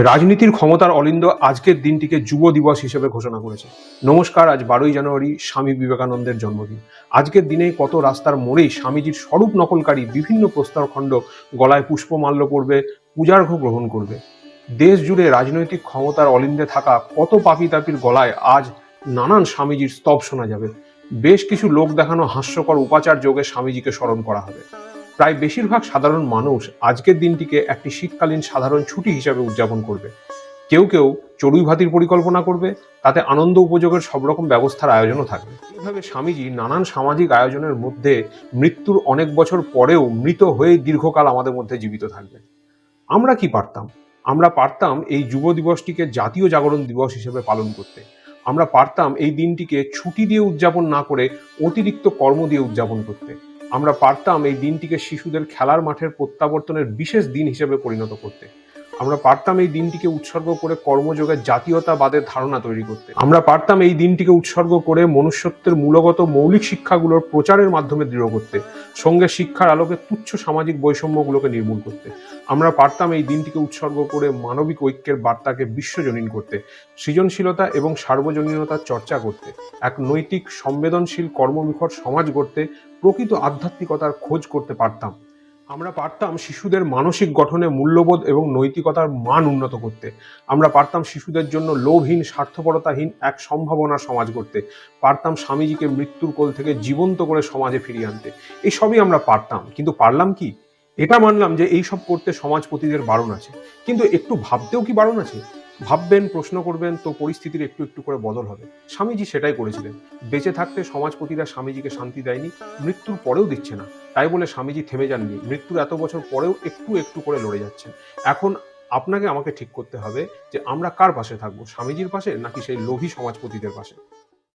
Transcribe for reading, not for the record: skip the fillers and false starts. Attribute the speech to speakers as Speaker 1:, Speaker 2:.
Speaker 1: রাজনীতির ক্ষমতার অলিন্দ আজকের দিনটিকে যুব দিবস হিসেবে ঘোষণা করেছে। নমস্কার, আজ 12ই জানুয়ারি স্বামী বিবেকানন্দের জন্মদিন। আজকের দিনে কত রাস্তার মোড়েই স্বামীজির স্বরূপ নকলকারী বিভিন্ন প্রস্তরখণ্ড গলায় পুষ্পমাল্য করবে, পূজার্ঘ্য গ্রহণ করবে। দেশ জুড়ে রাজনৈতিক ক্ষমতার অলিন্দে থাকা কত পাপী তাপির গলায় আজ নানান স্বামীজির স্তব শোনা যাবে। বেশ কিছু লোক দেখানো হাস্যকর উপাচার যোগে স্বামীজিকে স্মরণ করা হবে। প্রায় বেশিরভাগ সাধারণ মানুষ আজকের দিনটিকে একটি শীতকালীন সাধারণ ছুটি হিসাবে উদযাপন করবে। কেউ কেউ চড়ুই ভাতির পরিকল্পনা করবে, তাতে আনন্দ উপযোগের সব রকম ব্যবস্থার আয়োজনও থাকবে। এইভাবে স্বামীজি নানান সামাজিক আয়োজনের মধ্যে মৃত্যুর অনেক বছর পরেও মৃত হয়ে দীর্ঘকাল আমাদের মধ্যে জীবিত থাকবে। আমরা কি পারতাম? আমরা পারতাম এই যুব দিবসটিকে জাতীয় জাগরণ দিবস হিসেবে পালন করতে। আমরা পারতাম এই দিনটিকে ছুটি দিয়ে উদযাপন না করে অতিরিক্ত কর্ম দিয়ে উদযাপন করতে। আমরা পারতাম এই দিনটিকে শিশুদের খেলার মাঠের প্রত্যাবর্তনের বিশেষ দিন হিসেবে পরিণত করতে। আমরা পারতাম এই দিনটিকে উৎসর্গ করে কর্মযোগের জাতীয়তাবাদের ধারণা তৈরি করতে। আমরা পারতাম এই দিনটিকে উৎসর্গ করে মনুষ্যত্বের মূলগত মৌলিক শিক্ষাগুলোর প্রচারের মাধ্যমে দৃঢ় করতে, সঙ্গে শিক্ষার আলোকে তুচ্ছ সামাজিক বৈষম্যগুলোকে নির্মূল করতে। আমরা পারতাম এই দিনটিকে উৎসর্গ করে মানবিক ঐক্যের বার্তাকে বিশ্বজনীন করতে, সৃজনশীলতা এবং সার্বজনীনতার চর্চা করতে, এক নৈতিক সংবেদনশীল কর্মনিখর সমাজ গড়তে, প্রকৃত আধ্যাত্মিকতার খোঁজ করতে পারতাম। আমরা পারতাম শিশুদের মানসিক গঠনে মূল্যবোধ এবং নৈতিকতার মান উন্নত করতে। আমরা পারতাম শিশুদের জন্য লোভহীন, স্বার্থপরতাহীন এক সম্ভাবনার সমাজ গড়তে। পারতাম স্বামীজিকে মৃত্যুর কোল থেকে জীবন্ত করে সমাজে ফিরিয়ে আনতে। এই সবই আমরা পারতাম, কিন্তু পারলাম কি? এটা মানলাম যে এই সব করতে সমাজপতিদের বারণ আছে, কিন্তু একটু ভাবতেও কি বারণ আছে? ভাববেন, প্রশ্ন করবেন, তো পরিস্থিতির একটু একটু করে বদল হবে। স্বামীজি সেটাই করেছিলেন। বেঁচে থাকতে সমাজপতিরা স্বামীজিকে শান্তি দেয়নি, মৃত্যুর পরেও দিচ্ছে না। তাই বলে স্বামীজি থেমে যাননি, মৃত্যুর এত বছর পরেও একটু একটু করে লড়ে যাচ্ছেন। এখন আপনাকে আমাকে ঠিক করতে হবে যে আমরা কার পাশে থাকবো, স্বামীজির পাশে নাকি সেই লোভী সমাজপতিদের পাশে।